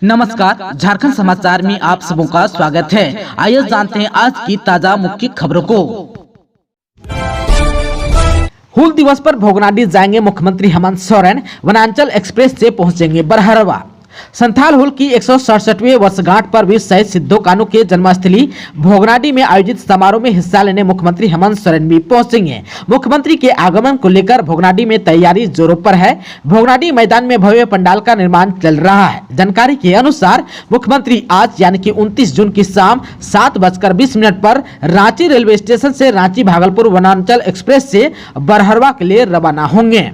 नमस्कार, झारखंड समाचार में आप सबों का स्वागत है। आइए जानते हैं आज की ताजा मुख्य खबरों को। हूल दिवस पर भोगनाडी जाएंगे मुख्यमंत्री हेमंत सोरेन, वनांचल एक्सप्रेस से पहुंचेंगे बरहरवा। संथाल हुल की 167वीं वर्षगांठ पर भी शहीद सिद्धो कान्हू के जन्मस्थली भोगनाडी में आयोजित समारोह में हिस्सा लेने मुख्यमंत्री हेमंत सोरेन भी पहुंचेंगे। मुख्यमंत्री के आगमन को लेकर भोगनाडी में तैयारी जोरों पर है। भोगनाडी मैदान में भव्य पंडाल का निर्माण चल रहा है। जानकारी के अनुसार मुख्यमंत्री आज यानी कि 29 जून की शाम 7:20 पर रांची रेलवे स्टेशन से रांची भागलपुर वनांचल एक्सप्रेस से बरहरवा के लिए रवाना होंगे।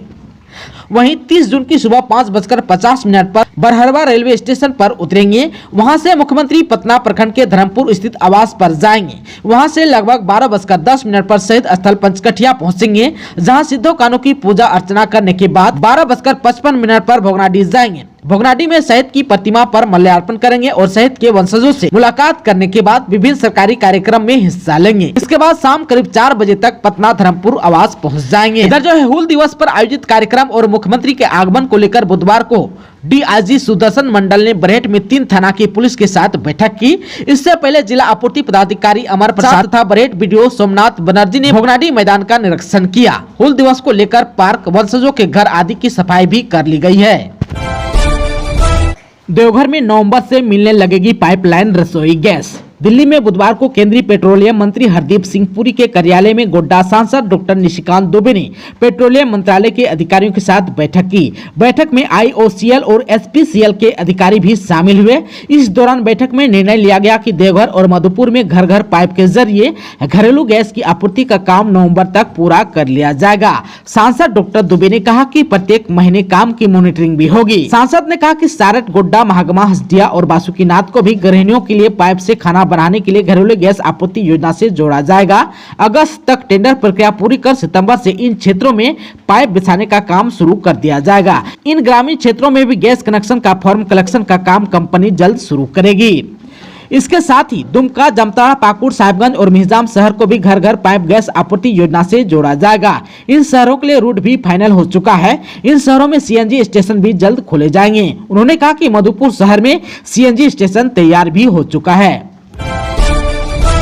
वहीं 30 जून की सुबह 5:50 पर बरहरवा रेलवे स्टेशन पर उतरेंगे। वहां से मुख्यमंत्री पतना प्रखंड के धर्मपुर स्थित आवास पर जाएंगे। वहां से लगभग 12:10 पर शहीद स्थल पंचकठिया पहुंचेंगे, जहां सिद्धो कान्हू की पूजा अर्चना करने के बाद 12:55 पर भोगनाडी जाएंगे। भोगनाडी में शहीद की प्रतिमा पर माल्यार्पण करेंगे और शहीद के वंशजों से मुलाकात करने के बाद विभिन्न सरकारी कार्यक्रम में हिस्सा लेंगे। इसके बाद शाम करीब 4 बजे तक पतना धर्मपुर आवास पहुंच जाएंगे। इधर जो है हूल दिवस पर आयोजित कार्यक्रम और मुख्यमंत्री के आगमन को लेकर बुधवार को डीआईजी सुदर्शन मंडल ने बरहेट में 3 थाना की पुलिस के साथ बैठक की। इससे पहले जिला आपूर्ति पदाधिकारी अमर प्रसाद तथा बरहेट बीडीओ सोमनाथ बनर्जी ने भोगनाडी मैदान का निरीक्षण किया। हूल दिवस को लेकर पार्क, वंशजों के घर आदि की सफाई भी कर ली गई है। देवघर में नवंबर से मिलने लगेगी पाइपलाइन रसोई गैस। दिल्ली में बुधवार को केंद्रीय पेट्रोलियम मंत्री हरदीप सिंह पुरी के कार्यालय में गोड्डा सांसद डॉक्टर निशिकांत दुबे ने पेट्रोलियम मंत्रालय के अधिकारियों के साथ बैठक की। बैठक में आईओसीएल और एसपीसीएल के अधिकारी भी शामिल हुए। इस दौरान बैठक में निर्णय लिया गया कि देवघर और मधुपुर में घर घर पाइप के जरिए घरेलू गैस की आपूर्ति का काम नवम्बर तक पूरा कर लिया जाएगा। सांसद डॉक्टर दुबे ने कहा कि प्रत्येक महीने काम की मॉनिटरिंग भी होगी। सांसद ने कहा कि सारट, गोड्डा, महागमा, हसदिया और बासुकीनाथ को भी गृहिणियों के लिए पाइप से खाना बनाने के लिए घरेलू गैस आपूर्ति योजना से जोड़ा जाएगा। अगस्त तक टेंडर प्रक्रिया पूरी कर सितंबर से इन क्षेत्रों में पाइप बिछाने का काम शुरू कर दिया जाएगा। इन ग्रामीण क्षेत्रों में भी गैस कनेक्शन का फॉर्म कलेक्शन का काम कंपनी जल्द शुरू करेगी। इसके साथ ही दुमका, जामताड़ा, पाकुड़, साहिबगंज और मिहिजाम शहर को भी घर घर पाइप गैस आपूर्ति योजना से जोड़ा जाएगा। इन शहरों के लिए रूट भी फाइनल हो चुका है। इन शहरों में सीएनजी स्टेशन भी जल्द खोले जाएंगे। उन्होंने कहा कि मधुपुर शहर में सीएनजी स्टेशन तैयार भी हो चुका है।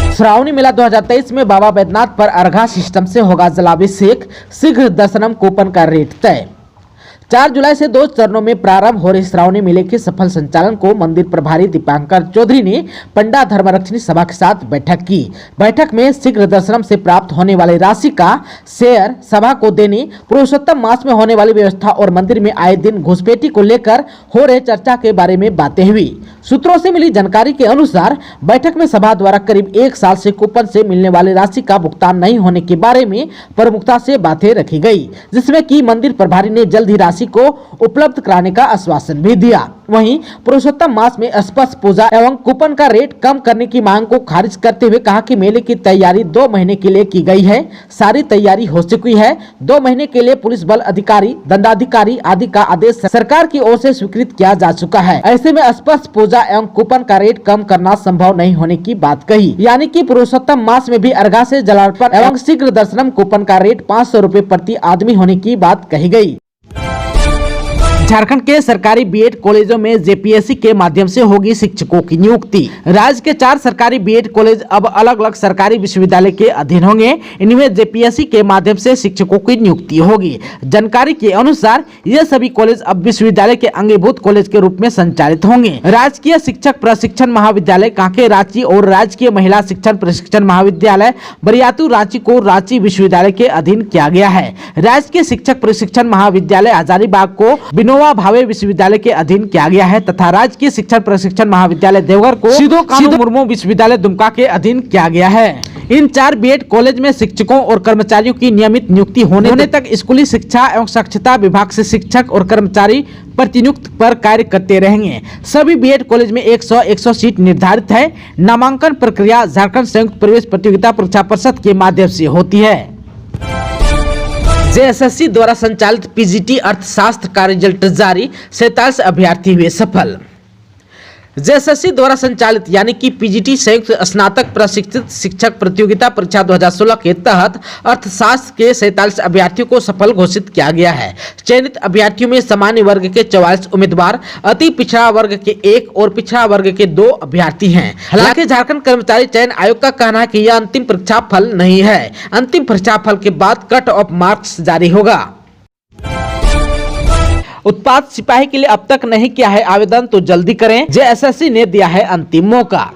श्रावणी मेला 2023 में बाबा बैद्यनाथ पर अर्घा सिस्टम से होगा जलाभिषेक, शीघ्र दर्शनम कूपन का रेट तय। 4 जुलाई से 2 चरणों में प्रारंभ हो रहे श्रावणी मेले के सफल संचालन को मंदिर प्रभारी दीपांकर चौधरी ने पंडा धर्मरक्षिणी सभा के साथ बैठक की। बैठक में शीघ्र दर्शनम से प्राप्त होने वाली राशि का शेयर सभा को देने, पुरुषोत्तम मास में होने वाली व्यवस्था और मंदिर में आए दिन घुसपैठी को लेकर हो रहे चर्चा के बारे में बातें हुई। सूत्रों से मिली जानकारी के अनुसार बैठक में सभा द्वारा करीब 1 साल से कूपन से मिलने वाली राशि का भुगतान नहीं होने के बारे में प्रमुखता से बातें रखी गई, जिसमें कि मंदिर प्रभारी ने जल्द ही राशि को उपलब्ध कराने का आश्वासन भी दिया। वहीं पुरुषोत्तम मास में स्पर्श पूजा एवं कूपन का रेट कम करने की मांग को खारिज करते हुए कहा कि मेले की तैयारी 2 महीने के लिए की गई है। सारी तैयारी हो चुकी है। 2 महीने के लिए पुलिस बल अधिकारी, दंडाधिकारी आदि का आदेश सरकार की ओर से स्वीकृत किया जा चुका है। ऐसे में स्पर्श पूजा एवं कूपन का रेट कम करना संभव नहीं होने की बात कही। यानी कि पुरुषोत्तम मास में भी अर्घा से जलार्पण एवं शीघ्र दर्शनम कूपन का रेट 500 रुपए प्रति आदमी होने की बात कही गई। झारखंड के सरकारी बीएड कॉलेजों में जेपीएससी के माध्यम से होगी शिक्षकों की नियुक्ति। राज्य के 4 सरकारी बीएड कॉलेज अब अलग अलग सरकारी विश्वविद्यालय के अधीन होंगे। इनमें जेपीएससी के माध्यम से शिक्षकों की नियुक्ति होगी। जानकारी के अनुसार ये सभी कॉलेज अब विश्वविद्यालय के अंगीभूत कॉलेज के रूप में संचालित होंगे। राजकीय शिक्षक प्रशिक्षण महाविद्यालय कांके रांची और राजकीय महिला शिक्षण प्रशिक्षण महाविद्यालय बरियातू रांची को रांची विश्वविद्यालय के अधीन किया गया है। राजकीय शिक्षक प्रशिक्षण महाविद्यालय हजारीबाग को भावे विश्वविद्यालय के अधीन किया गया है तथा राजकीय शिक्षण प्रशिक्षण महाविद्यालय देवघर को सिद्धो कान्हू मुर्मू विश्वविद्यालय दुमका के अधीन किया गया है। इन 4 बीएड कॉलेज में शिक्षकों और कर्मचारियों की नियमित नियुक्ति होने तक स्कूली शिक्षा एवं साक्षरता विभाग से शिक्षक और कर्मचारी प्रतिनियुक्त पर कार्य करते रहेंगे। सभी बीएड कॉलेज में 100 सीट निर्धारित है। नामांकन प्रक्रिया झारखंड संयुक्त प्रवेश प्रतियोगिता परीक्षा परिषद के माध्यम से होती है। जेएसएससी द्वारा संचालित पीजीटी अर्थशास्त्र का रिजल्ट जारी, 47 अभ्यर्थी हुए सफल। जेएसएससी द्वारा संचालित यानी कि पीजीटी संयुक्त स्नातक प्रशिक्षित शिक्षक प्रतियोगिता परीक्षा 2016 के तहत अर्थशास्त्र के 47 अभ्यर्थियों को सफल घोषित किया गया है। चयनित अभ्यर्थियों में सामान्य वर्ग के 44 उम्मीदवार, अति पिछड़ा वर्ग के 1 और पिछड़ा वर्ग के 2 अभ्यर्थी हैं। हालांकि झारखंड कर्मचारी चयन आयोग का कहना है कि यह अंतिम परीक्षा फल नहीं है। अंतिम परीक्षा फल के बाद कट ऑफ मार्क्स जारी होगा। उत्पाद सिपाही के लिए अब तक नहीं किया है आवेदन तो जल्दी करें, जेएसएससी ने दिया है अंतिम मौका।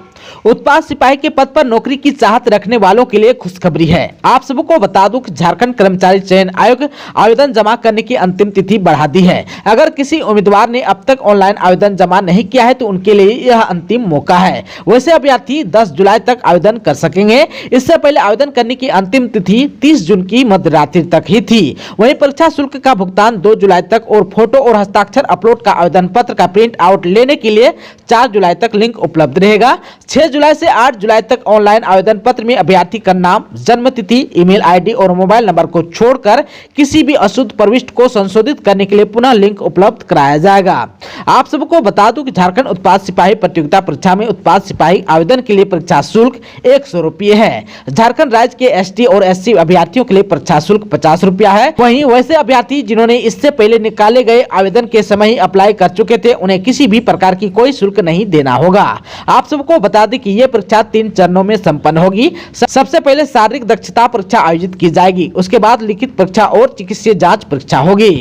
उत्पाद सिपाही के पद पर नौकरी की चाहत रखने वालों के लिए खुशखबरी है। आप सबको बता दूं कि झारखंड कर्मचारी चयन आयोग आवेदन जमा करने की अंतिम तिथि बढ़ा दी है। अगर किसी उम्मीदवार ने अब तक ऑनलाइन आवेदन जमा नहीं किया है तो उनके लिए यह अंतिम मौका है। वैसे अभ्यर्थी 10 जुलाई तक आवेदन कर सकेंगे। इससे पहले आवेदन करने की अंतिम तिथि 30 जून की मध्यरात्रि तक ही थी। वहीं परीक्षा शुल्क का भुगतान 2 जुलाई तक और फोटो और हस्ताक्षर अपलोड का आवेदन पत्र का प्रिंट आउट लेने के लिए 4 जुलाई तक लिंक उपलब्ध रहेगा। 6 जुलाई से 8 जुलाई तक ऑनलाइन आवेदन पत्र में अभ्यर्थी का नाम, जन्म तिथि, ईमेल आईडी और मोबाइल नंबर को छोड़कर किसी भी अशुद्ध प्रविष्टि को संशोधित करने के लिए पुनः लिंक उपलब्ध कराया जाएगा। आप सबको बता दूं कि झारखंड उत्पाद सिपाही प्रतियोगिता परीक्षा में उत्पाद सिपाही आवेदन के लिए परीक्षा शुल्क 100 रुपये है। झारखंड राज्य के एसटी और एससी अभ्यर्थियों के लिए परीक्षा शुल्क 50 रुपया है। वहीं वैसे अभ्यर्थी जिन्होंने इससे पहले निकाले गए आवेदन के समय ही अप्लाई कर चुके थे, उन्हें किसी भी प्रकार की कोई शुल्क नहीं देना होगा। आप सबको बता दें कि ये परीक्षा 3 चरणों में संपन्न होगी। सबसे पहले शारीरिक दक्षता परीक्षा आयोजित की जाएगी, उसके बाद लिखित परीक्षा और चिकित्सीय जांच परीक्षा होगी।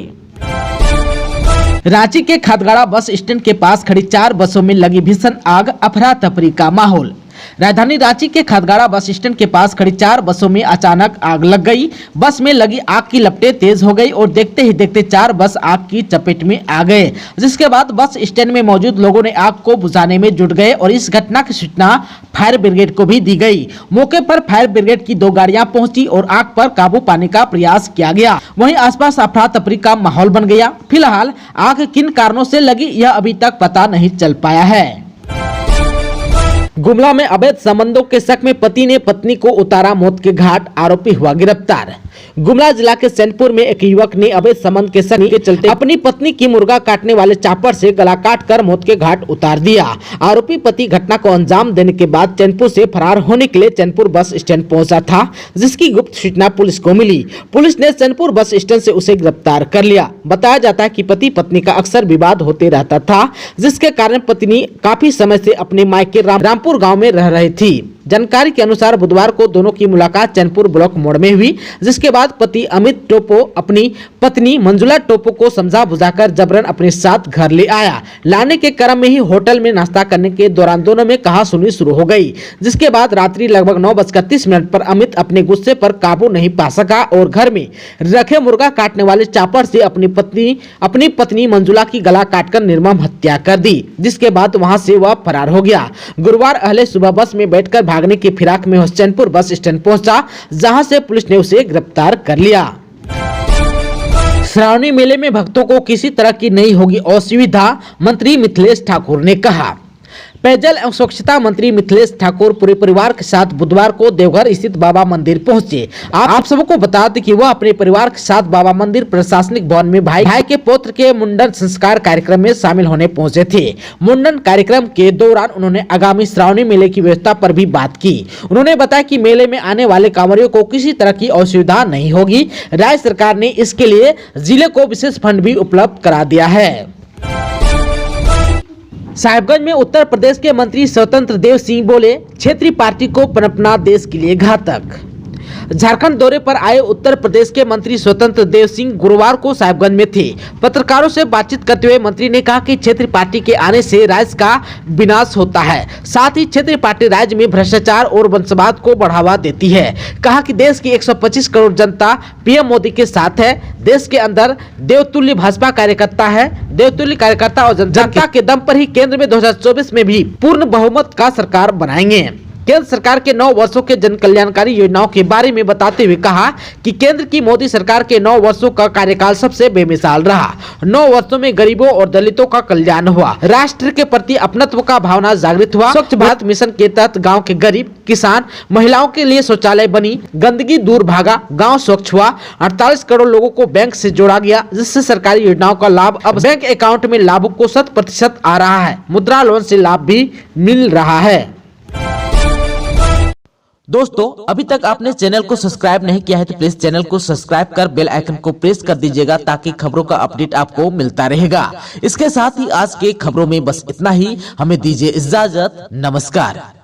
रांची के खादगाड़ा बस स्टैंड के पास खड़ी 4 बसों में लगी भीषण आग, अफरा तफरी का माहौल। राजधानी रांची के खादगाड़ा बस स्टैंड के पास खड़ी 4 बसों में अचानक आग लग गई। बस में लगी आग की लपटें तेज हो गई और देखते ही देखते 4 बस आग की चपेट में आ गए, जिसके बाद बस स्टैंड में मौजूद लोगों ने आग को बुझाने में जुट गए और इस घटना की सूचना फायर ब्रिगेड को भी दी गई। मौके पर फायर ब्रिगेड की 2 गाड़ियां पहुंची और आग पर काबू पाने का प्रयास किया गया। वहीं आसपास अफरा तफरी का माहौल बन गया। फिलहाल आग किन कारणों से लगी यह अभी तक पता नहीं चल पाया है। गुमला में अवैध संबंधों के शक में पति ने पत्नी को उतारा मौत के घाट, आरोपी हुआ गिरफ्तार। गुमला जिला के सैनपुर में एक युवक ने अवैध संबंध के शक के चलते अपनी पत्नी की मुर्गा काटने वाले चापर से गला काटकर मौत के घाट उतार दिया। आरोपी पति घटना को अंजाम देने के बाद चैनपुर से फरार होने के लिए चैनपुर बस स्टैंड पहुंचा था, जिसकी गुप्त सूचना पुलिस को मिली। पुलिस ने चैनपुर बस स्टैंड से उसे गिरफ्तार कर लिया। बताया जाता है कि पति पत्नी का अक्सर विवाद होते रहता था, जिसके कारण पत्नी काफी समय से अपने मायके रामपुर गाँव में रह रही थी। जानकारी के अनुसार बुधवार को दोनों की मुलाकात चैनपुर ब्लॉक मोड़ में हुई, जिसके बाद पति अमित टोपो अपनी पत्नी मंजुला टोपो को समझा बुझाकर जबरन अपने साथ घर ले आया। लाने के क्रम में ही होटल में नाश्ता करने के दौरान दोनों में कहासुनी शुरू हो गई, जिसके बाद रात्रि लगभग 9:30 पर अमित अपने गुस्से पर काबू नहीं पा सका और घर में रखे मुर्गा काटने वाले चापर से अपनी पत्नी मंजुला की गला काटकर निर्मम हत्या कर दी, जिसके बाद वहां से वह फरार हो गया। गुरुवार अहले सुबह बस में बैठकर भागने की फिराक में चैनपुर बस स्टैंड पहुंचा, जहां से पुलिस ने उसे गिरफ्तार कर लिया। श्रावणी मेले में भक्तों को किसी तरह की नहीं होगी असुविधा, मंत्री मिथिलेश ठाकुर ने कहा। पेयजल एवं स्वच्छता मंत्री मिथिलेश ठाकुर पूरे परिवार के साथ बुधवार को देवघर स्थित बाबा मंदिर पहुंचे। आप सबको बता दें कि वह अपने परिवार के साथ बाबा मंदिर प्रशासनिक भवन में भाई के पुत्र के मुंडन संस्कार कार्यक्रम में शामिल होने पहुंचे थे। मुंडन कार्यक्रम के दौरान उन्होंने आगामी श्रावणी मेले की व्यवस्था पर भी बात की। उन्होंने बताया कि मेले में आने वाले कांवरियों को किसी तरह की असुविधा नहीं होगी। राज्य सरकार ने इसके लिए जिले को विशेष फंड भी उपलब्ध करा दिया है। साहिबगंज में उत्तर प्रदेश के मंत्री स्वतंत्र देव सिंह बोले, क्षेत्रीय पार्टी को पनपना देश के लिए घातक। झारखंड दौरे पर आए उत्तर प्रदेश के मंत्री स्वतंत्र देव सिंह गुरुवार को साहिबगंज में थे। पत्रकारों से बातचीत करते हुए मंत्री ने कहा कि क्षेत्रीय पार्टी के आने से राज्य का विनाश होता है, साथ ही क्षेत्रीय पार्टी राज्य में भ्रष्टाचार और वंशवाद को बढ़ावा देती है। कहा कि देश की 125 करोड़ जनता पीएम मोदी के साथ है। देश के अंदर देवतुल्य भाजपा कार्यकर्ता है। देवतुल्य कार्यकर्ता और जनता के दम पर ही केंद्र में 2024 में भी पूर्ण बहुमत का सरकार बनाएंगे। केंद्र सरकार के 9 वर्षों के जन कल्याणकारी योजनाओं के बारे में बताते हुए कहा कि केंद्र की मोदी सरकार के 9 वर्षों का कार्यकाल सबसे बेमिसाल रहा। 9 वर्षों में गरीबों और दलितों का कल्याण हुआ, राष्ट्र के प्रति अपनत्व का भावना जागृत हुआ, स्वच्छ भारत मिशन के तहत गाँव के गरीब किसान महिलाओं के लिए शौचालय बनी, गंदगी दूर भागा, गाँव स्वच्छ हुआ, 48 करोड़ लोगों को बैंक से जोड़ा गया, जिससे सरकारी योजनाओं का लाभ अब बैंक अकाउंट में लाभुक को 100% आ रहा है। मुद्रा लोन से लाभ भी मिल रहा है। दोस्तों, अभी तक आपने चैनल को सब्सक्राइब नहीं किया है तो प्लीज चैनल को सब्सक्राइब कर बेल आइकन को प्रेस कर दीजिएगा ताकि खबरों का अपडेट आपको मिलता रहेगा। इसके साथ ही आज के खबरों में बस इतना ही। हमें दीजिए इजाजत। नमस्कार।